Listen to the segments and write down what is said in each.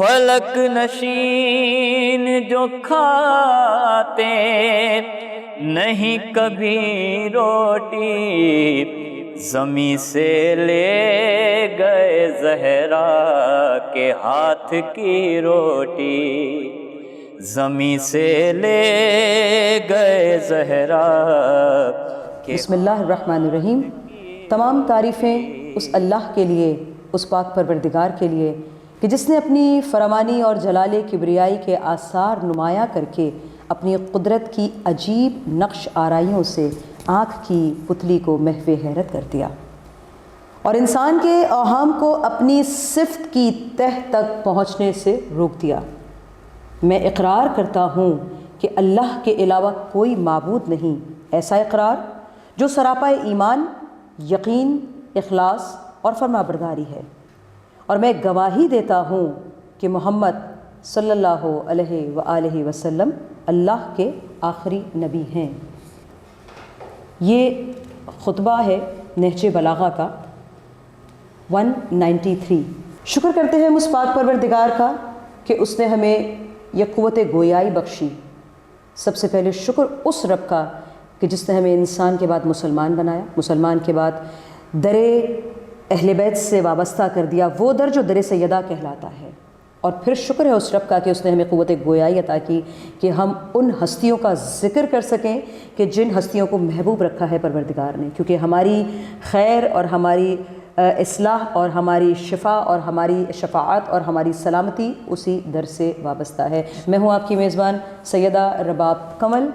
فلک نشین جو کھاتے نہیں کبھی روٹی، زمیں سے لے گئے زہرا کے ہاتھ کی روٹی، زمیں سے لے گئے زہرا کے۔ بسم اللہ الرحمن الرحیم۔ تمام تعریفیں اس اللہ کے لیے، اس پاک پروردگار کے لیے کہ جس نے اپنی فرمانی اور جلال کبریائی کے آثار نمایاں کر کے اپنی قدرت کی عجیب نقش آرائیوں سے آنکھ کی پتلی کو محو حیرت کر دیا اور انسان کے اوہام کو اپنی صفت کی تہ تک پہنچنے سے روک دیا۔ میں اقرار کرتا ہوں کہ اللہ کے علاوہ کوئی معبود نہیں، ایسا اقرار جو سراپا ایمان، یقین، اخلاص اور فرمانبرداری ہے، اور میں گواہی دیتا ہوں کہ محمد صلی اللہ علیہ وآلہ وسلم اللہ کے آخری نبی ہیں۔ یہ خطبہ ہے نہج بلاغہ کا 193۔ شکر کرتے ہیں اس پاک پروردگار کا کہ اس نے ہمیں یہ قوت گویائی بخشی۔ سب سے پہلے شکر اس رب کا کہ جس نے ہمیں انسان کے بعد مسلمان بنایا، مسلمان کے بعد در اہل بیت سے وابستہ کر دیا، وہ در جو در سیدہ کہلاتا ہے۔ اور پھر شکر ہے اس رب کا کہ اس نے ہمیں قوت گویائی عطا کی کہ ہم ان ہستیوں کا ذکر کر سکیں کہ جن ہستیوں کو محبوب رکھا ہے پروردگار نے، کیونکہ ہماری خیر اور ہماری اصلاح اور ہماری شفا اور ہماری شفاعت اور ہماری سلامتی اسی در سے وابستہ ہے۔ میں ہوں آپ کی میزبان سیدہ رباب کمل،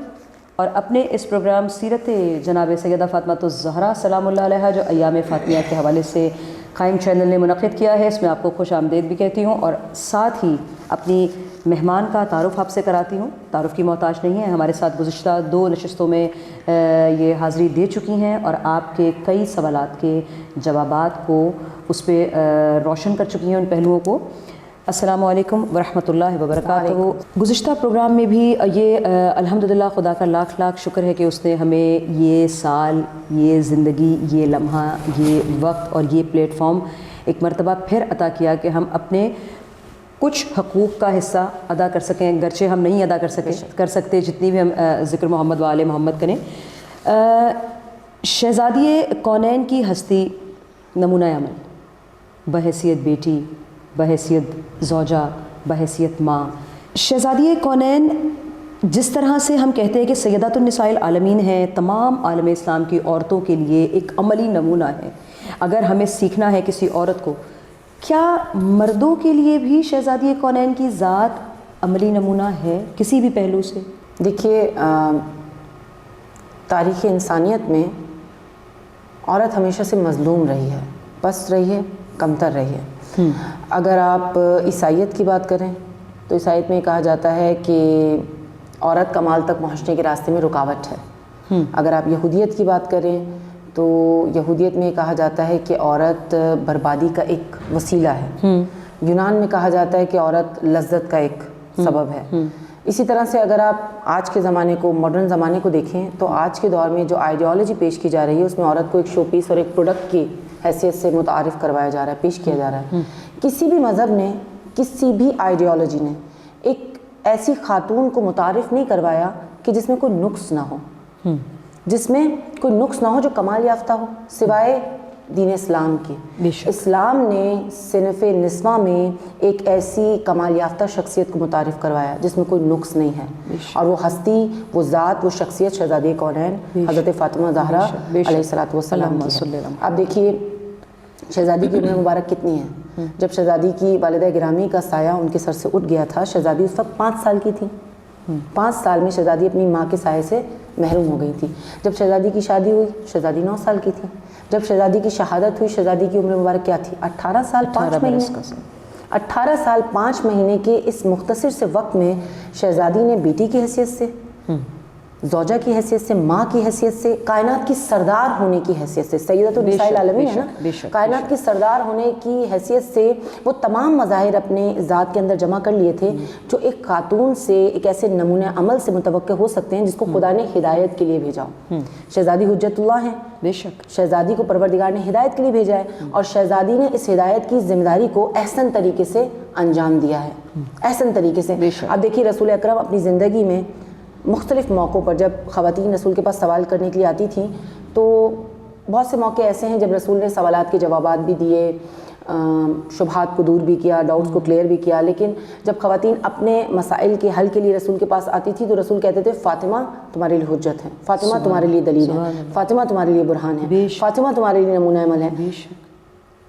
اور اپنے اس پروگرام سیرت جناب سیدہ فاطمۃ الزہرا سلام اللہ علیہا جو ایام فاطمیہ کے حوالے سے قائم چینل نے منعقد کیا ہے، اس میں آپ کو خوش آمدید بھی کہتی ہوں، اور ساتھ ہی اپنی مہمان کا تعارف آپ سے کراتی ہوں۔ تعارف کی محتاج نہیں ہے، ہمارے ساتھ گزشتہ 2 نشستوں میں یہ حاضری دے چکی ہیں اور آپ کے کئی سوالات کے جوابات کو اس پہ روشن کر چکی ہیں، ان پہلوؤں کو۔ السلام علیکم ورحمۃ اللہ وبرکاتہ۔ گزشتہ پروگرام میں بھی یہ الحمدللہ خدا کا لاکھ لاکھ شکر ہے کہ اس نے ہمیں یہ سال، یہ زندگی، یہ لمحہ، یہ وقت اور یہ پلیٹ فارم ایک مرتبہ پھر عطا کیا کہ ہم اپنے کچھ حقوق کا حصہ ادا کر سکیں، گرچہ ہم نہیں ادا کر سکتے جتنی بھی ہم ذکر محمد و آل محمد کریں۔ شہزادی کونین کی ہستی، نمونہ عمل، بحیثیت بیٹی، بحیثیت زوجہ، بحیثیت ماں۔ شہزادی کونین جس طرح سے ہم کہتے ہیں کہ سیدات النساء العالمین ہیں، تمام عالم اسلام کی عورتوں کے لیے ایک عملی نمونہ ہے۔ اگر ہمیں سیکھنا ہے کسی عورت کو، کیا مردوں کے لیے بھی شہزادی کونین کی ذات عملی نمونہ ہے کسی بھی پہلو سے؟ دیکھیے، تاریخ انسانیت میں عورت ہمیشہ سے مظلوم رہی ہے، پست رہی ہے، کمتر رہی ہے۔ اگر آپ عیسائیت کی بات کریں تو عیسائیت میں کہا جاتا ہے کہ عورت کمال تک پہنچنے کے راستے میں رکاوٹ ہے۔ اگر آپ یہودیت کی بات کریں تو یہودیت میں کہا جاتا ہے کہ عورت بربادی کا ایک وسیلہ ہے۔ یونان میں کہا جاتا ہے کہ عورت لذت کا ایک سبب ہے۔ اسی طرح سے اگر آپ آج کے زمانے کو، ماڈرن زمانے کو دیکھیں تو آج کے دور میں جو آئیڈیالوجی پیش کی جا رہی ہے اس میں عورت کو ایک شو پیس اور ایک پروڈکٹ کی حیثیت سے متعارف کروایا جا رہا ہے، پیش کیا جا رہا ہے۔ کسی بھی مذہب نے، کسی بھی آئیڈیالوجی نے ایک ایسی خاتون کو متعارف نہیں کروایا کہ جس میں کوئی نقص نہ ہو، جس میں کوئی نقص نہ ہو، جو کمال یافتہ ہو، سوائے دین اسلام کی۔ اسلام نے صنف نسواں میں ایک ایسی کمال یافتہ شخصیت کو متعارف کروایا جس میں کوئی نقص نہیں ہے، اور وہ ہستی، وہ ذات، وہ شخصیت شہزادی کونین حضرت فاطمہ زہرا علیہ السلام کی ہے۔ اب دیکھیے شہزادی کی عمر مبارک کتنی ہے۔ جب شہزادی کی والدہ گرامی کا سایہ ان کے سر سے اٹھ گیا تھا، شہزادی اس وقت 5 سال کی تھی۔ 5 سال میں شہزادی اپنی ماں کے سائے سے محروم ہو گئی تھی۔ جب شہزادی کی شادی ہوئی، شہزادی 9 سال کی تھی۔ جب شہزادی کی شہادت ہوئی، شہزادی کی عمر مبارک کیا تھی؟ 18 سال 5 مہینے۔ 18 سال 5 مہینے کے اس مختصر سے وقت میں شہزادی نے بیٹی کی حیثیت سے، زوجہ کی حیثیت سے، ماں کی حیثیت سے، کائنات کی سردار ہونے کی حیثیت سے، سیدۃ النساء العالمین ہے نا، کائنات کی سردار ہونے کی حیثیت سے وہ تمام مظاہر اپنے ذات کے اندر جمع کر لیے تھے جو ایک خاتون سے، ایک ایسے نمونہ عمل سے متوقع ہو سکتے ہیں جس کو خدا نے ہدایت کے لیے بھیجا ہو۔ شہزادی حجت اللہ ہیں، بے شک شہزادی کو پروردگار نے ہدایت کے لیے بھیجا ہے، اور شہزادی نے اس ہدایت کی ذمہ داری کو احسن طریقے سے انجام دیا ہے، احسن طریقے سے۔ اب دیکھیے رسول اکرم اپنی زندگی میں مختلف موقعوں پر جب خواتین رسول کے پاس سوال کرنے کے لیے آتی تھیں تو بہت سے موقع ایسے ہیں جب رسول نے سوالات کے جوابات بھی دیے، شبہات کو دور بھی کیا، ڈاؤٹس کو کلیئر بھی کیا، لیکن جب خواتین اپنے مسائل کے حل کے لیے رسول کے پاس آتی تھی تو رسول کہتے تھے فاطمہ تمہارے لیے حجت ہے، فاطمہ تمہارے لیے دلیل ہے، فاطمہ تمہارے لیے برہان ہے، فاطمہ تمہارے لیے نمونہ عمل ہے،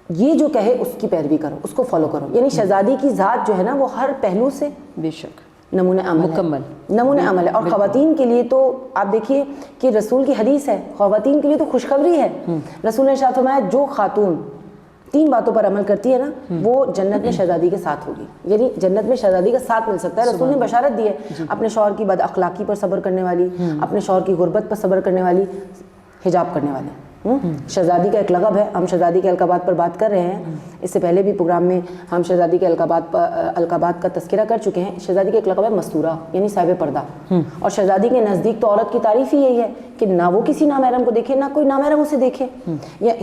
یہ جو کہے اس کی پیروی کرو، اس کو فالو کرو۔ یعنی شہزادی کی ذات جو ہے نا وہ ہر پہلو سے بے شک نمونہ عمل ہے، مکمل نمونہ عمل ہے۔ اور خواتین کے لیے تو آپ دیکھیے کہ رسول کی حدیث ہے، خواتین کے لیے تو خوشخبری ہے۔ رسول نے ارشاد فرمایا جو خاتون 3 باتوں پر عمل کرتی ہے نا وہ جنت میں شہزادی کے ساتھ ہوگی، یعنی جنت میں شہزادی کا ساتھ مل سکتا ہے۔ رسول نے بشارت دی ہے، اپنے شوہر کی بد اخلاقی پر صبر کرنے والی، اپنے شوہر کی غربت پر صبر کرنے والی، حجاب کرنے والے۔ شہزادی کا ایک لقب ہے، ہم شہزادی کے القابات پر بات کر رہے ہیں، اس سے پہلے بھی پروگرام میں ہم شہزادی کے القابات کا تذکرہ کر چکے ہیں۔ شہزادی کا ایک لقب ہے مستورہ، یعنی صاحب پردہ، اور شہزادی کے نزدیک تو عورت کی تعریف ہی یہی ہے کہ نہ وہ کسی نامحرم کو دیکھے، نہ کوئی نامحرم اسے دیکھے۔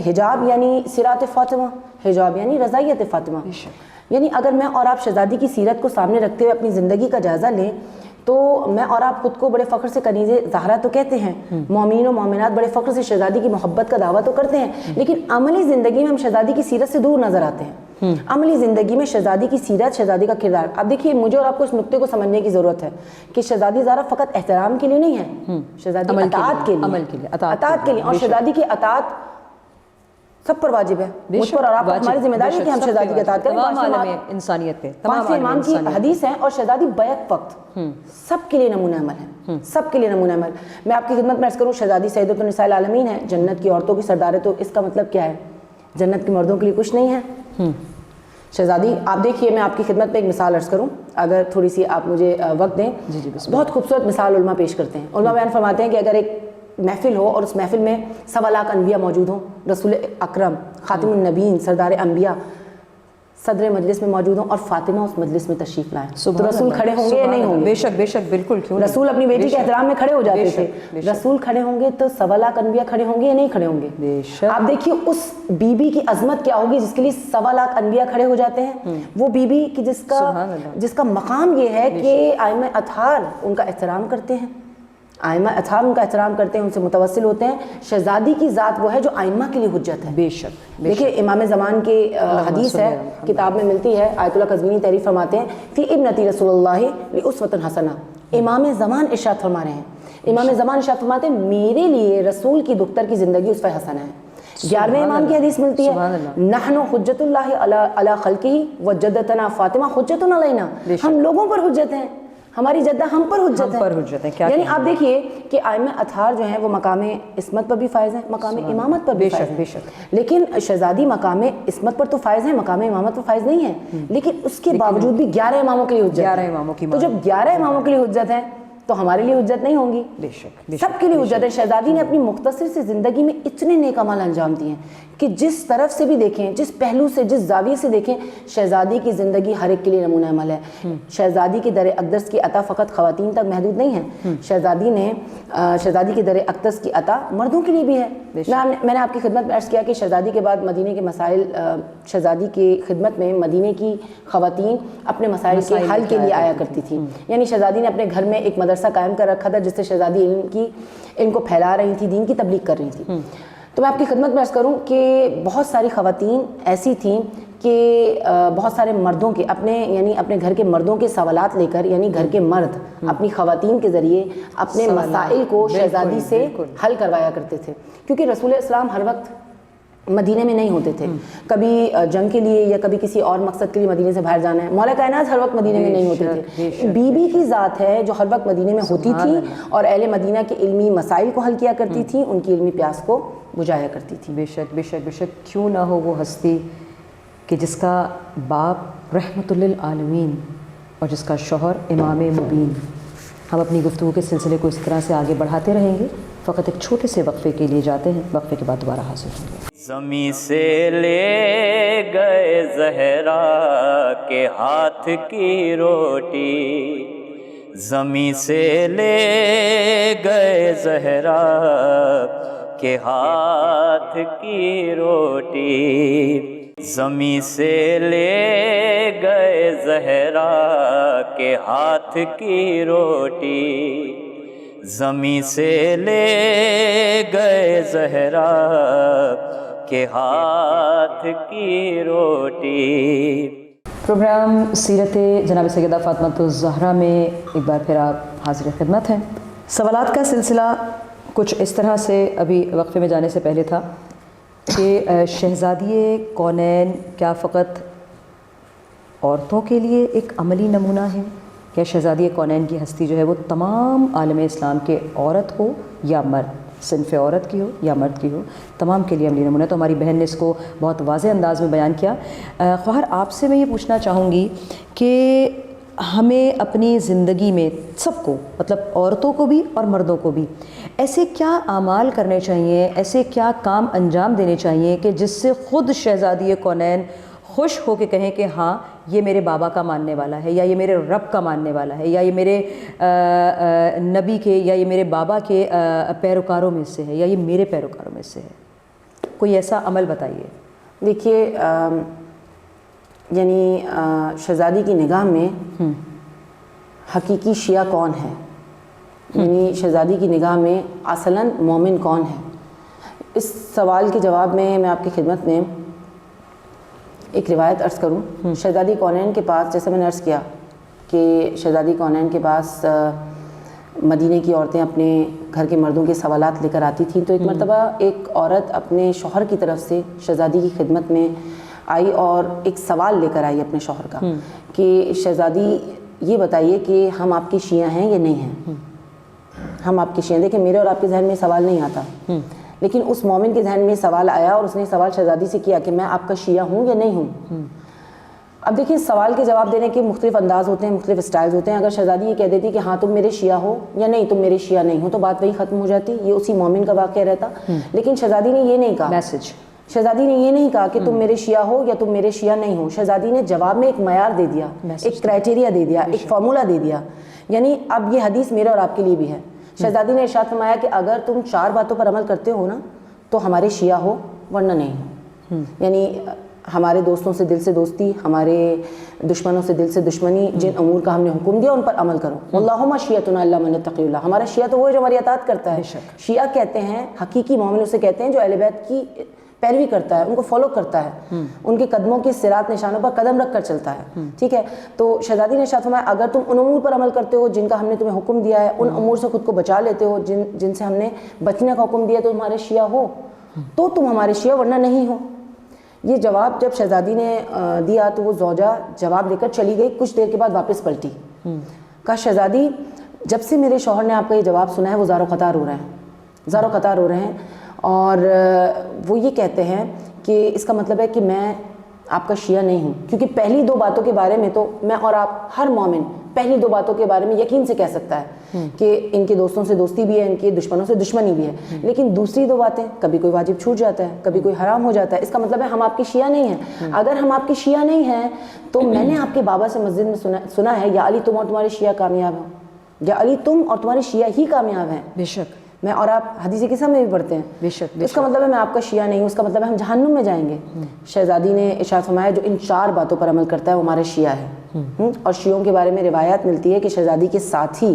حجاب یعنی صراط فاطمہ، حجاب یعنی رضائیت فاطمہ۔ یعنی اگر میں اور آپ شہزادی کی سیرت کو سامنے رکھتے ہوئے اپنی زندگی کا جائزہ لیں تو میں اور آپ خود کو بڑے فخر سے کنیز زہرا تو کہتے ہیں، مومنین و مومنات بڑے فخر سے شہزادی کی محبت کا دعویٰ تو کرتے ہیں، لیکن عملی زندگی میں ہم شہزادی کی سیرت سے دور نظر آتے ہیں۔ عملی زندگی میں شہزادی کی سیرت، شہزادی کا کردار، اب دیکھیے مجھے اور آپ کو اس نقطے کو سمجھنے کی ضرورت ہے کہ شہزادی زہرا فقط احترام کے لیے نہیں ہے، شہزادی اطاعت کے لیے، اطاعت کے لیے، اور شہزادی کی اطاعت سب پر واجب ہے، مجھ پر اور آپ پر ہماری ذمہ داری ہے کہ ہم شہزادی کی اطاعت کریں۔ تمام عالم انسانیت پہ، تمام امام کی حدیث ہے، اور شہزادی بیک وقت سب کے لیے نمونہ عمل ہے، سب کے لیے نمونہ عمل۔ میں آپ کی خدمت میں عرض کروں شہزادی سیدۃ النساء العالمین ہے، جنت کی عورتوں کی سردار ہے، تو اس کا مطلب کیا ہے؟ جنت کے مردوں کے لیے کچھ نہیں ہے؟ شہزادی آپ دیکھیے، میں آپ کی خدمت میں ایک مثال عرض کروں، اگر تھوڑی سی آپ مجھے وقت دیں۔ بہت خوبصورت مثال علماء پیش کرتے ہیں، علماء بیان فرماتے ہیں کہ اگر ایک محفل ہو اور اس محفل میں 1.25 لاکھ انبیاء موجود ہوں، رسول اکرم خاتم النبیین سردار انبیاء صدر مجلس میں موجود ہوں اور فاطمہ اس مجلس میں تشریف لائیں، تو رسول کھڑے ہوں گے یا نہیں ہوں گے؟ بے شک بے شک، بالکل، کیوں نہیں؟ رسول اپنی بیٹی کے احترام میں کھڑے ہو جاتے تھے، رسول کھڑے ہوں گے تو 1.25 لاکھ انبیاء کھڑے ہوں گے یا نہیں کھڑے ہوں گے؟ آپ دیکھیے اس بی بی کی عظمت کیا ہوگی جس کے لیے 1.25 لاکھ انبیاء کھڑے ہو جاتے ہیں، وہ بی بی کی جس کا مقام یہ ہے کہ ائمہ اطہار ان کا احترام کرتے ہیں، ائمہ اطہار ان کا احترام کرتے ہیں، ان سے متوسل ہوتے ہیں۔ شہزادی کی ذات وہ ہے جو ائمہ کے لیے حجت ہے۔ بے شک، دیکھیے امام زمان کی حدیث ہے، کتاب میں ملتی ہے، آیت اللہ قزوینی تحریر فرماتے ہیں فی ابنتی رسول اللہ لاسوۃ حسنہ۔ امام زمان ارشاد فرما رہے ہیں، امام زمان ارشاد فرماتے ہیں میرے لیے رسول کی دختر کی زندگی اسوہ حسنہ ہے۔ 11ویں امام کی حدیث ملتی ہے نحن حجت اللہ علی خلقہ وجدتنا فاطمہ حجت علینا، ہم لوگوں پر حجت ہیں، ہماری جدہ ہم پر حجت ہے۔ یعنی آپ دیکھیے کہ ائمہ اطہار جو ہیں وہ مقام عصمت پر بھی فائز ہیں، مقام امامت پر بھی فائز ہیں، لیکن شہزادی مقام عصمت پر تو فائز ہیں، مقام امامت پر فائز نہیں ہے، لیکن اس کے باوجود بھی 11 اماموں کے لیے حجت ہے۔ 11 اماموں کی، تو جب 11 اماموں کے لیے حجت ہے تو ہمارے لیے حجت نہیں ہوں گی؟ بے شک، سب کے لیے حجت ہے۔ شہزادی نے اپنی مختصر سی زندگی میں اتنے نیک اعمال انجام دیے ہیں کہ جس طرف سے بھی دیکھیں، جس پہلو سے، جس زاویے سے دیکھیں، شہزادی کی زندگی ہر ایک کے لیے نمونہ عمل ہے۔ شہزادی کے در اقدس کی عطا فقط خواتین تک محدود نہیں ہے، شہزادی کے در اقدس کی عطا مردوں کے لیے بھی ہے۔ میں نے آپ کی خدمت میں عرض کیا کہ شہزادی کے بعد مدینے کے مسائل، شہزادی کی خدمت میں مدینے کی خواتین اپنے مسائل کے حل کے لیے آیا کرتی تھیں، یعنی شہزادی نے اپنے گھر میں ایک مدرسہ قائم کر رکھا تھا جس سے شہزادی علم کو پھیلا رہی تھی، دین کی تبلیغ کر رہی تھی۔ تو میں آپ کی خدمت میں عرض کروں کہ بہت ساری خواتین ایسی تھیں کہ بہت سارے مردوں کے اپنے گھر کے مردوں کے سوالات لے کر، یعنی گھر کے مرد اپنی خواتین کے ذریعے اپنے مسائل کو شہزادی سے حل کروایا کرتے تھے، کیونکہ رسول اسلام ہر وقت مدینے میں نہیں ہوتے تھے، کبھی جنگ کے لیے یا کبھی کسی اور مقصد کے لیے مدینے سے باہر جانا ہے، مولا کائنات ہر وقت مدینے میں نہیں ہوتے تھے۔ بی بی کی ذات ہے جو ہر وقت مدینے میں ہوتی تھی اور اہل مدینہ کے علمی مسائل کو حل کیا کرتی تھی، ان کی علمی پیاس کو بجھایا کرتی تھی۔ بے شک بے شک بے شک، کیوں نہ ہو وہ ہستی کہ جس کا باپ رحمت للعالمین اور جس کا شوہر امام مبین ہم اپنی گفتگو کے سلسلے کو اس طرح سے آگے بڑھاتے رہیں گے. فقط ایک چھوٹے سے وقفے کے لیے جاتے ہیں, وقفے کے بعد دوبارہ حاضر ہوں گے. زمیں سے لے گئے زہرا کے ہاتھ کی روٹی, زمیں سے لے گئے زہرا کے ہاتھ کی روٹی, زمیں سے لے گئے زہرا کے ہاتھ کی روٹی, زمیں سے لے گئے زہرا کے ہاتھ کی روٹی. پروگرام سیرت جناب سیدہ فاطمہ الزہرا میں ایک بار پھر آپ حاضر خدمت ہیں. سوالات کا سلسلہ کچھ اس طرح سے ابھی وقفے میں جانے سے پہلے تھا کہ شہزادی کونین کیا فقط عورتوں کے لیے ایک عملی نمونہ ہے, یا شہزادی کونین کی ہستی جو ہے وہ تمام عالم اسلام کے عورت ہو یا مرد, صنف عورت کی ہو یا مرد کی ہو, تمام کے لیے عملی نمونہ ہے. تو ہماری بہن نے اس کو بہت واضح انداز میں بیان کیا. خواہر آپ سے میں یہ پوچھنا چاہوں گی کہ ہمیں اپنی زندگی میں سب کو, مطلب عورتوں کو بھی اور مردوں کو بھی, ایسے کیا اعمال کرنے چاہیے, ایسے کیا کام انجام دینے چاہیے کہ جس سے خود شہزادی کونین خوش ہو کے کہیں کہ ہاں یہ میرے بابا کا ماننے والا ہے, یا یہ میرے رب کا ماننے والا ہے, یا یہ میرے نبی کے یا یہ میرے بابا کے پیروکاروں میں سے ہے, یا یہ میرے پیروکاروں میں سے ہے. کوئی ایسا عمل بتائیے. دیکھیے یعنی شہزادی کی نگاہ میں حقیقی شیعہ کون ہے, یعنی شہزادی کی نگاہ میں اصلاً مومن کون ہے. اس سوال کے جواب میں آپ کی خدمت میں ایک روایت عرض کروں. شہزادی کونین کے پاس, جیسے میں نے عرض کیا کہ شہزادی کونین کے پاس مدینے کی عورتیں اپنے گھر کے مردوں کے سوالات لے کر آتی تھیں, تو ایک مرتبہ ایک عورت اپنے شوہر کی طرف سے شہزادی کی خدمت میں آئی اور ایک سوال لے کر آئی اپنے شوہر کا کہ شہزادی یہ بتائیے کہ ہم آپ کی شیعہ ہیں یا نہیں ہیں, ہم آپ کی شیعہ. دیکھیں میرے اور آپ کے ذہن میں سوال نہیں آتا, لیکن اس مومن کے ذہن میں سوال آیا اور اس نے سوال شہزادی سے کیا کہ میں آپ کا شیعہ ہوں یا نہیں ہوں. اب دیکھیں سوال کے جواب دینے کے مختلف انداز ہوتے ہیں, مختلف اسٹائلز ہوتے ہیں. اگر شہزادی یہ کہہ دیتی کہ ہاں تم میرے شیعہ ہو یا نہیں تم میرے شیعہ نہیں ہو, تو بات وہی ختم ہو جاتی, یہ اسی مومن کا واقعہ رہتا. لیکن شہزادی نے یہ نہیں کہا, میسج شہزادی نے یہ نہیں کہا کہ تم میرے شیعہ ہو یا تم میرے شیعہ نہیں ہو. شہزادی نے جواب میں ایک معیار دے دیا, ایک کرائٹیریا دے دیا, ایک فارمولا دے دیا. یعنی اب یہ حدیث میرے اور آپ کے لیے بھی ہے. شہزادی نے ارشاد فرمایا کہ اگر تم 4 باتوں پر عمل کرتے ہو نا تو ہمارے شیعہ ہو ورنہ نہیں ہو. یعنی ہمارے دوستوں سے دل سے دوستی, ہمارے دشمنوں سے دل سے دشمنی, جن امور کا ہم نے حکم دیا ان پر عمل کرو. اللہم شیعتنا الا من یتقی اللہ, ہمارا شیعہ تو وہ ہے جو ہماری اطاعت کرتا ہے. شیعہ کہتے ہیں, حقیقی مومن اسے کہتے ہیں جو اہل بیت کی پیروی کرتا ہے, ان کو فالو کرتا ہے, ان کے قدموں کے صراط نشانوں پر قدم رکھ کر چلتا ہے. ٹھیک ہے, تو شہزادی نے ارشاد فرمایا اگر تم ان امور پر عمل کرتے ہو جن کا ہم نے تمہیں حکم دیا ہے, ان امور سے خود کو بچا لیتے ہو جن سے ہم نے بچنے کا حکم دیا, تو تمہارے شیعہ ہو تو تم ہمارے شیعہ ورنہ نہیں ہو. یہ جواب جب شہزادی نے دیا تو وہ زوجہ جواب دے کر چلی گئی. کچھ دیر کے بعد واپس پلٹی, کہا شہزادی جب سے میرے شوہر نے آپ کا یہ جواب سنا ہے وہ زار و قطار ہو رہے ہیں, زار و قطار ہو رہے ہیں, اور وہ یہ کہتے ہیں کہ اس کا مطلب ہے کہ میں آپ کا شیعہ نہیں ہوں. کیونکہ پہلی 2 باتوں کے بارے میں تو میں اور آپ ہر مومن پہلی 2 باتوں کے بارے میں یقین سے کہہ سکتا ہے کہ ان کے دوستوں سے دوستی بھی ہے, ان کے دشمنوں سے دشمنی بھی ہے. لیکن دوسری 2 باتیں, کبھی کوئی واجب چھوٹ جاتا ہے, کبھی کوئی حرام ہو جاتا ہے, اس کا مطلب ہے ہم آپ کی شیعہ نہیں ہیں. اگر ہم آپ کی شیعہ نہیں ہیں تو میں نے آپ کے بابا سے مسجد میں سنا ہے یا علی تم اور تمہارے شیعہ کامیاب ہو, یا علی تم اور تمہارے شیعہ ہی کامیاب ہیں. بے شک میں اور آپ حدیث قصہ میں بھی پڑھتے ہیں. بے شک اس کا مطلب ہے میں آپ کا شیعہ نہیں ہوں, اس کا مطلب ہے ہم جہنم میں جائیں گے. شہزادی نے ارشاد فرمایا جو ان 4 باتوں پر عمل کرتا ہے وہ ہمارا شیعہ ہے. اور شیعوں کے بارے میں روایات ملتی ہے کہ شہزادی کے ساتھی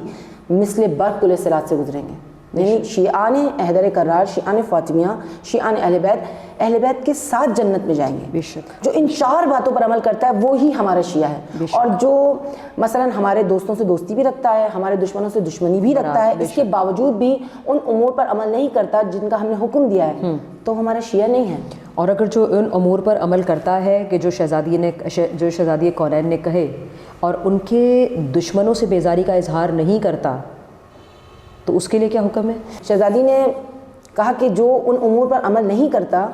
مثل برق کل صراط سے گزریں گے. یعنی شیعان حیدر کرار, شیعان فاطمیہ, شیعان اہل بیت کے ساتھ جنت میں جائیں گے. بے شک جو ان 4 باتوں پر عمل کرتا ہے وہی ہمارا شیعہ ہے. اور جو مثلا ہمارے دوستوں سے دوستی بھی رکھتا ہے, ہمارے دشمنوں سے دشمنی بھی رکھتا ہے, اس کے باوجود بھی ان امور پر عمل نہیں کرتا جن کا ہم نے حکم دیا ہے, تو ہمارا شیعہ نہیں ہے. اور اگر جو ان امور پر عمل کرتا ہے کہ جو شہزادی کونین نے کہے, اور ان کے دشمنوں سے بیزاری کا اظہار نہیں کرتا, تو اس کے لیے کیا حکم ہے؟ شہزادی نے کہا کہ جو ان امور پر عمل نہیں کرتا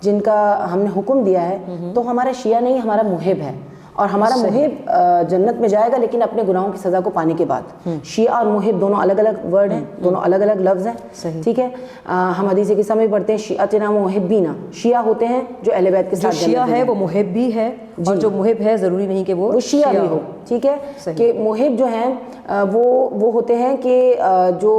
جن کا ہم نے حکم دیا ہے تو ہمارا شیعہ نہیں, ہمارا محب ہے. اور ہمارا محب جنت میں جائے گا لیکن اپنے گناہوں کی سزا کو پانے کے بعد. شیعہ اور محب دونوں الگ الگ ورڈ ہیں, دونوں الگ الگ لفظ ہیں, ٹھیک ہے. ہم حدیث قصہ میں پڑھتے ہیں شیعتنا و محبینا, شیعہ ہوتے ہیں جو اہل بیت کے ساتھ, جو شیعہ ہے وہ محب بھی ہے, اور جو محب ہے ضروری نہیں کہ وہ شیعہ بھی ہو, ٹھیک ہے. کہ محب جو ہیں وہ ہوتے ہیں کہ جو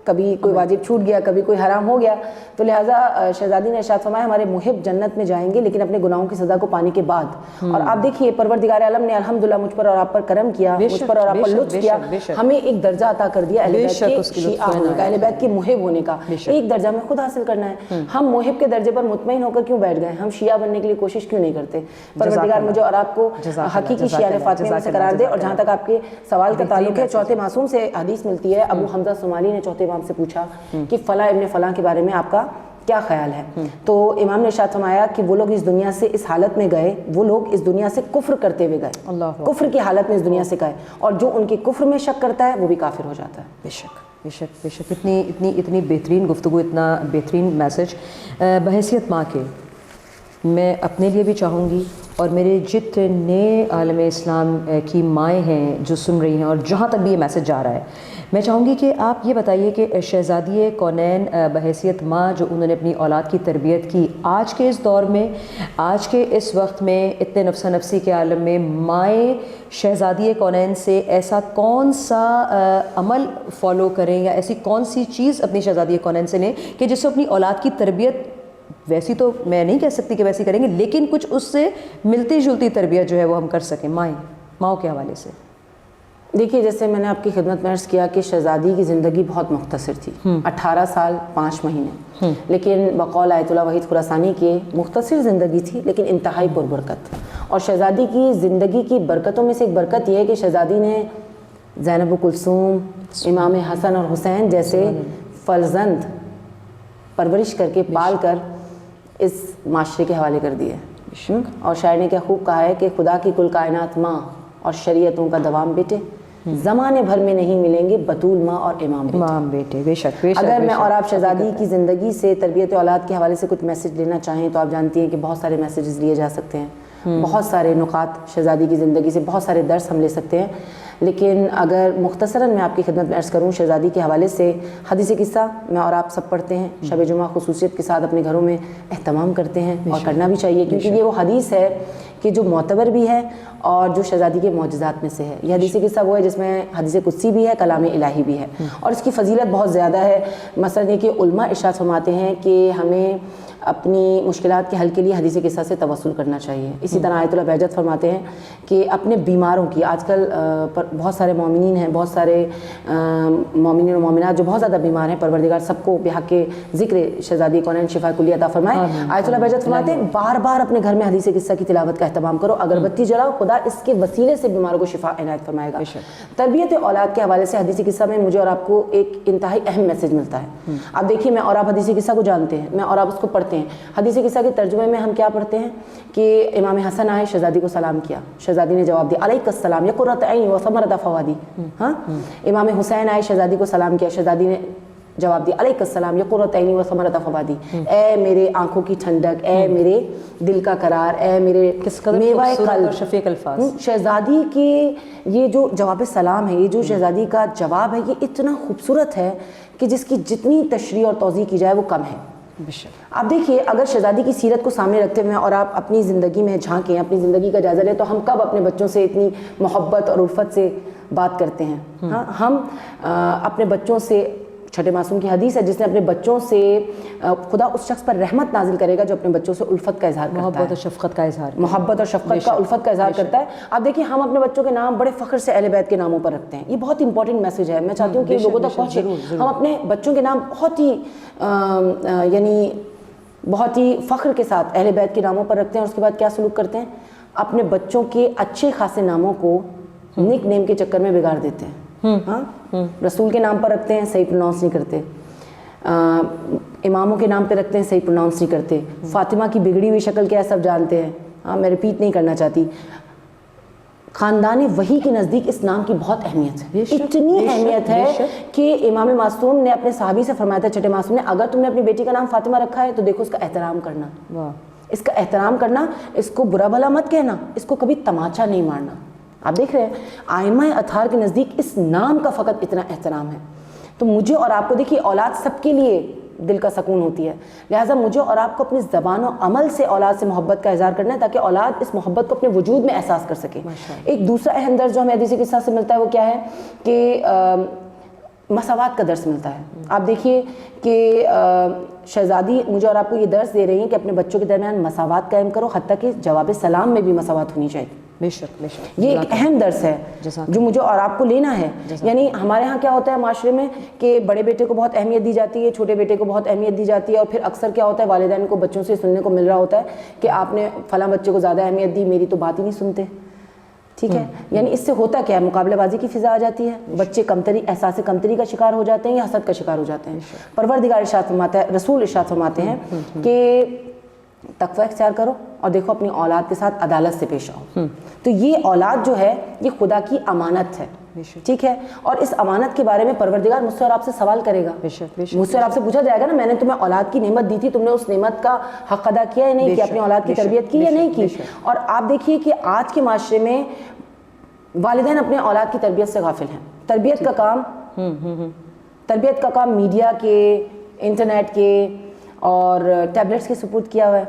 کبھی کوئی واجب چھوٹ گیا, کبھی کوئی حرام ہو گیا, تو لہٰذا شہزادی نے ارشاد فرمایا ہمارے محب جنت میں جائیں گے لیکن اپنے گناہوں کی سزا کو پانے کے بعد. اور آپ دیکھیے پروردگار عالم نے الحمدللہ مجھ پر اور آپ پر کرم کیا, مجھ پر اور آپ پر لطف کیا, ہمیں ایک درجہ عطا کر دیا اہل بیت کے شیعہ ہونے کا, اہل بیت کے محب ہونے کا. ایک درجہ میں خود حاصل کرنا ہے. ہم محب کے درجے پر مطمئن ہو کر کیوں بیٹھ گئے, ہم شیعہ بننے کے لیے کوشش کیوں نہیں کرتے؟ پروردگار مجھے اور آپ کو حقیقی شیعہ فاطمہ سے قرار دے. اور جہاں تک آپ کے سوال کا تعلق ہے, چوتھے معصوم سے حدیث ملتی ہے, ابو حمزہ صومالی نے چوتھے امام سے پوچھا کہ فلاں ابن فلاں کے بارے میں آپ کا کیا خیال ہے؟ تو امام نے ارشاد فرمایا کہ وہ لوگ اس دنیا سے اس حالت میں گئے, وہ لوگ اس دنیا سے کفر کرتے ہوئے گئے, کفر کی حالت میں اس دنیا سے گئے, اور جو ان کے کفر میں شک کرتا ہے وہ بھی کافر ہو جاتا ہے. بے شک بے شک بے شک. اتنی بہترین گفتگو, اتنا بہترین میسج. بحیثیت ماں کے میں اپنے لیے بھی چاہوں گی, اور میرے جتنے عالم اسلام کی مائیں ہیں جو سن رہی ہیں, اور جہاں تک بھی یہ میسج جا رہا ہے, میں چاہوں گی کہ آپ یہ بتائیے کہ شہزادی کونین بحیثیت ماں جو انہوں نے اپنی اولاد کی تربیت کی, آج کے اس دور میں, آج کے اس وقت میں, اتنے نفسا نفسی کے عالم میں, مائیں شہزادی کونین سے ایسا کون سا عمل فالو کریں, یا ایسی کون سی چیز اپنی شہزادی کونین سے لیں کہ جس سے اپنی اولاد کی تربیت, ویسی تو میں نہیں کہہ سکتی کہ ویسی کریں گے, لیکن کچھ اس سے ملتی جلتی تربیت جو ہے وہ ہم کر سکیں ماؤں کے حوالے سے؟ دیکھیے, جیسے میں نے آپ کی خدمت میں عرض کیا کہ شہزادی کی زندگی بہت مختصر تھی, 18 سال 5 مہینے, لیکن بقول آیت اللہ وحید خراسانی کے مختصر زندگی تھی لیکن انتہائی پربرکت. اور شہزادی کی زندگی کی برکتوں میں سے ایک برکت یہ ہے کہ شہزادی نے زینب و کلثوم, امام حسن اور حسین جیسے فرزند پرورش کر کے, پال کر اس معاشرے کے حوالے کر دیے. اور شاعر نے کیا خوب کہا ہے کہ خدا کی کل کائنات ماں اور شریعتوں کا دوام بیٹے, زمانے بھر میں نہیں ملیں گے بطول ماں اور امام بیٹے. بے شک بے شک. اگر میں اور آپ شہزادی کی زندگی سے, تربیت اولاد کے حوالے سے کچھ میسج لینا چاہیں تو آپ جانتی ہیں کہ بہت سارے میسیجز لیے جا سکتے ہیں, بہت سارے نکات شہزادی کی زندگی سے, بہت سارے درس ہم لے سکتے ہیں. لیکن اگر مختصراً میں آپ کی خدمت میں عرض کروں شہزادی کے حوالے سے, حدیث قصہ میں اور آپ سب پڑھتے ہیں, شب جمعہ خصوصیت کے ساتھ اپنے گھروں میں اہتمام کرتے ہیں, اور کرنا بھی چاہیے, کیونکہ یہ وہ حدیث ہے کہ جو معتبر بھی ہے اور جو شہزادی کے معجزات میں سے ہے. یہ حدیث قصہ وہ ہے جس میں حدیث قدسی بھی ہے, کلام الہی بھی ہے, اور اس کی فضیلت بہت زیادہ ہے. مثلا یہ کہ علماء ارشاد فرماتے ہیں کہ ہمیں اپنی مشکلات کے حل کے لیے حدیث قصہ سے توسل کرنا چاہیے. اسی طرح آیت اللہ بہجت فرماتے ہیں کہ اپنے بیماروں کی, آج کل بہت سارے مومنین ہیں, بہت سارے مومنین و مومنات جو بہت زیادہ بیمار ہیں, پروردگار سب کو بحق کے ذکر شہزادی کونین شفا کلی عطا فرمائے. آیت اللہ بہجت فرماتے ہیں بار بار اپنے گھر میں حدیث قصہ کی تلاوت کا اہتمام کرو, اگربتی جلاؤ, خدا اس کے وسیلے سے بیماروں کو شفا عنایت فرمائے گا. تربیت اولاد کے حوالے سے حدیث قصہ میں مجھے اور آپ کو ایک انتہائی اہم میسج ملتا ہے. آپ دیکھیے, میں اور آپ حدیث قصہ کو جانتے ہیں, میں اور آپ اس کو پڑھتے ہیں. حدیث قصہ کے ترجمے میں ہم کیا پڑھتے ہیں کہ امام حسن آئے, شہزادی کو سلام کیا, شہزادی نے جواب دیا علیک السلام یا قرۃ عینی و ثمرۃ فؤادی. ہاں, امام حسین آئے, شہزادی کو سلام کیا, شہزادی نے جواب دیا علیک السلام یا قرۃ عینی و ثمرۃ فؤادی. اے میرے آنکھوں کی ٹھنڈک, اے میرے دل کا قرار, اے میرے میوہ قلب, شفیق الفاظ. شہزادی کی یہ جو جواب سلام ہے, یہ جو شہزادی کا جواب ہے, یہ اتنا خوبصورت ہے کہ جس کی جتنی تشریح اور توضیح کی جائے وہ کم ہے. آپ دیکھیے, اگر شہزادی کی سیرت کو سامنے رکھتے ہوئے اور آپ اپنی زندگی میں جھانکیں, اپنی زندگی کا جائزہ لیں, تو ہم کب اپنے بچوں سے اتنی محبت اور الفت سے بات کرتے ہیں؟ ہاں, ہم اپنے بچوں سے, چھٹے معصوم کی حدیث ہے, جس نے اپنے بچوں سے, خدا اس شخص پر رحمت نازل کرے گا جو اپنے بچوں سے الفت کا اظہار کرتا ہے, محبت اور شفقت کا اظہار, محبت اور شفقت کا, الفت کا اظہار کرتا ہے. آپ دیکھیں, ہم اپنے بچوں کے نام بڑے فخر سے اہل بیت کے ناموں پر رکھتے ہیں. یہ بہت امپورٹنٹ میسج ہے, میں چاہتی ہوں کہ لوگوں تک پہنچے. ہم اپنے بچوں کے نام بہت ہی یعنی بہت ہی فخر کے ساتھ اہل بیت کے ناموں پر رکھتے ہیں, اور اس کے بعد کیا سلوک کرتے ہیں, اپنے بچوں کے اچھے خاصے ناموں کو نک نیم کے چکر میں بگاڑ دیتے ہیں. ہاں, رسول کے نام پر رکھتے ہیں, صحیح پروناؤنس نہیں کرتے, اماموں کے نام پہ رکھتے ہیں, صحیح پروناؤنس نہیں کرتے, فاطمہ کی بگڑی ہوئی شکل کیا ہے سب جانتے ہیں. ہاں, میں ریپیٹ نہیں کرنا چاہتی. خاندان وحی کے نزدیک اس نام کی بہت اہمیت ہے, اتنی اہمیت ہے کہ امام معصوم نے اپنے صحابی سے فرمایا تھا, چھٹے معصوم نے, اگر تم نے اپنی بیٹی کا نام فاطمہ رکھا ہے تو دیکھو اس کا احترام کرنا. اس کا احترام کرنا، اس کو برا بھلا مت کہنا، اس کو کبھی تماچا نہیں مارنا۔ آپ دیکھ رہے ہیں آئمہ اطہار کے نزدیک اس نام کا فقط اتنا احترام ہے۔ تو مجھے اور آپ کو دیکھیے اولاد سب کے لیے دل کا سکون ہوتی ہے، لہٰذا مجھے اور آپ کو اپنی زبان و عمل سے اولاد سے محبت کا اظہار کرنا ہے تاکہ اولاد اس محبت کو اپنے وجود میں احساس کر سکے۔ ایک دوسرا اہم درس جو ہمیں حدیث قصہ سے ملتا ہے وہ کیا ہے کہ مساوات کا درس ملتا ہے۔ آپ دیکھیے کہ شہزادی مجھے اور آپ کو یہ درس دے رہی ہیں کہ اپنے بچوں کے درمیان مساوات قائم کرو، حتیٰ کہ جواب سلام میں بھی مساوات ہونی چاہیے۔ بے شک بے شک، یہ ایک اہم درس ہے جو مجھے اور آپ کو لینا ہے۔ یعنی ہمارے ہاں کیا ہوتا ہے معاشرے میں کہ بڑے بیٹے کو بہت اہمیت دی جاتی ہے، چھوٹے بیٹے کو بہت اہمیت دی جاتی ہے، اور پھر اکثر کیا ہوتا ہے والدین کو بچوں سے سننے کو مل رہا ہوتا ہے کہ آپ نے فلاں بچے کو زیادہ اہمیت دی، میری تو بات ہی نہیں سنتے۔ ٹھیک ہے، یعنی اس سے ہوتا کیا ہے، مقابلہ بازی کی فضا آ جاتی ہے، بچے کمتری، احساس کمتری کا شکار ہو جاتے ہیں یا حسد کا شکار ہو جاتے ہیں۔ پروردگار ارشاد فرماتا ہے، رسول ارشاد فرماتے ہیں کہ تقوی اختیار کرو اور دیکھو اپنی اولاد کے ساتھ عدالت سے پیش آؤ۔ تو یہ اولاد جو ہے یہ خدا کی امانت ہے، ٹھیک ہے، اور اس امانت کے بارے میں پروردگار مجھ سے اور آپ سے سوال کرے گا۔ مجھ سے اور آپ سے پوچھا جائے گا نا، میں نے تمہیں اولاد کی نعمت دی تھی، تم نے اس نعمت کا حق ادا کیا یا نہیں کیا، اپنی اولاد کی تربیت کی یا نہیں کی۔ اور آپ دیکھیے کہ آج کے معاشرے میں والدین اپنے اولاد کی تربیت سے غافل ہیں۔ تربیت کا کام میڈیا کے، انٹرنیٹ کے اور ٹیبلٹس کے سپرد کیا ہوا ہے۔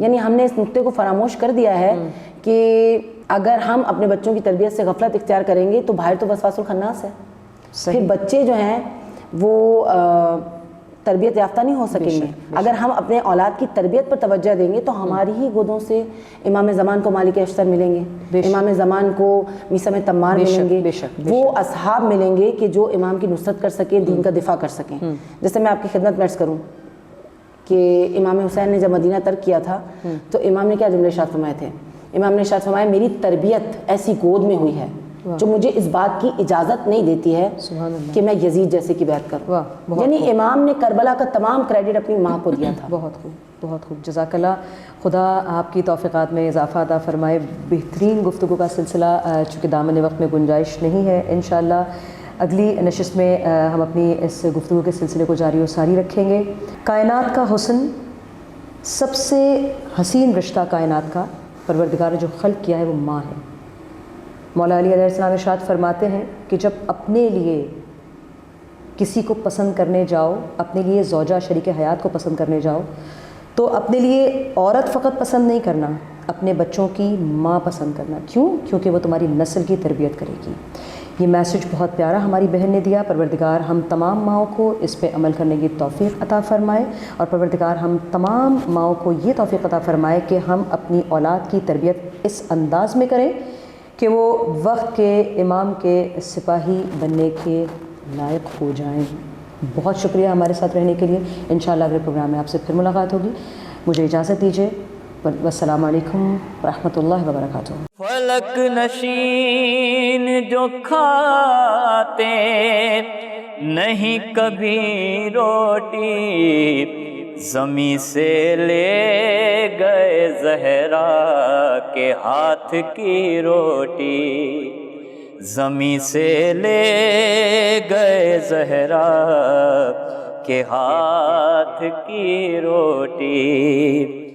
یعنی ہم نے اس نقطے کو فراموش کر دیا ہے کہ اگر ہم اپنے بچوں کی تربیت سے غفلت اختیار کریں گے تو باہر تو وسواس الخناس ہے، پھر بچے جو ہیں وہ تربیت یافتہ نہیں ہو سکیں گے۔ اگر ہم اپنے اولاد کی تربیت پر توجہ دیں گے تو ہماری ہی گودوں سے امام زمان کو مالک اشتر ملیں گے، امام زمان کو میثم تمار ملیں گے، وہ اصحاب ملیں گے کہ جو امام کی نصرت کر سکیں، دین کا دفاع کر سکیں۔ جیسے میں آپ کی خدمت میں عرض کروں کہ امام حسین نے جب مدینہ ترک کیا تھا تو امام نے کیا جملے ارشاد فرمائے تھے؟ امام نے ارشاد فرمایا میری تربیت ایسی گود میں ہوئی ہے جو مجھے اس بات کی اجازت نہیں دیتی ہے کہ میں یزید جیسے کی بیعت کروں۔ یعنی امام نے کربلا کا تمام کریڈٹ اپنی ماں کو دیا تھا۔ بہت خوب، بہت خوب، جزاک اللہ۔ خدا آپ کی توفیقات میں اضافہ عطا فرمائے۔ بہترین گفتگو کا سلسلہ چونکہ دامن وقت میں گنجائش نہیں ہے، انشاءاللہ اگلی نشست میں ہم اپنی اس گفتگو کے سلسلے کو جاری و ساری رکھیں گے۔ کائنات کا حسن، سب سے حسین رشتہ کائنات کا پروردگار نے جو خلق کیا ہے وہ ماں ہے۔ مولا علی علیہ السلام ارشاد فرماتے ہیں کہ جب اپنے لیے کسی کو پسند کرنے جاؤ، اپنے لیے زوجہ شریک حیات کو پسند کرنے جاؤ تو اپنے لیے عورت فقط پسند نہیں کرنا، اپنے بچوں کی ماں پسند کرنا۔ کیوں؟ کیونکہ وہ تمہاری نسل کی تربیت کرے گی۔ یہ میسج بہت پیارا ہماری بہن نے دیا۔ پروردگار ہم تمام ماؤں کو اس پہ عمل کرنے کی توفیق عطا فرمائے، اور پروردگار ہم تمام ماؤں کو یہ توفیق عطا فرمائے کہ ہم اپنی اولاد کی تربیت اس انداز میں کریں کہ وہ وقت کے امام کے سپاہی بننے کے لائق ہو جائیں۔ بہت شکریہ ہمارے ساتھ رہنے کے لیے۔ انشاءاللہ اگلے پروگرام میں آپ سے پھر ملاقات ہوگی۔ مجھے اجازت دیجیے، والسلام علیکم ورحمۃ اللہ وبرکاتہ۔ فلک نشین جو کھاتے نہیں کبھی روٹی، زمیں سے لے گئے زہرا کے ہاتھ کی روٹی، زمیں سے لے گئے زہرا کے ہاتھ کی روٹی۔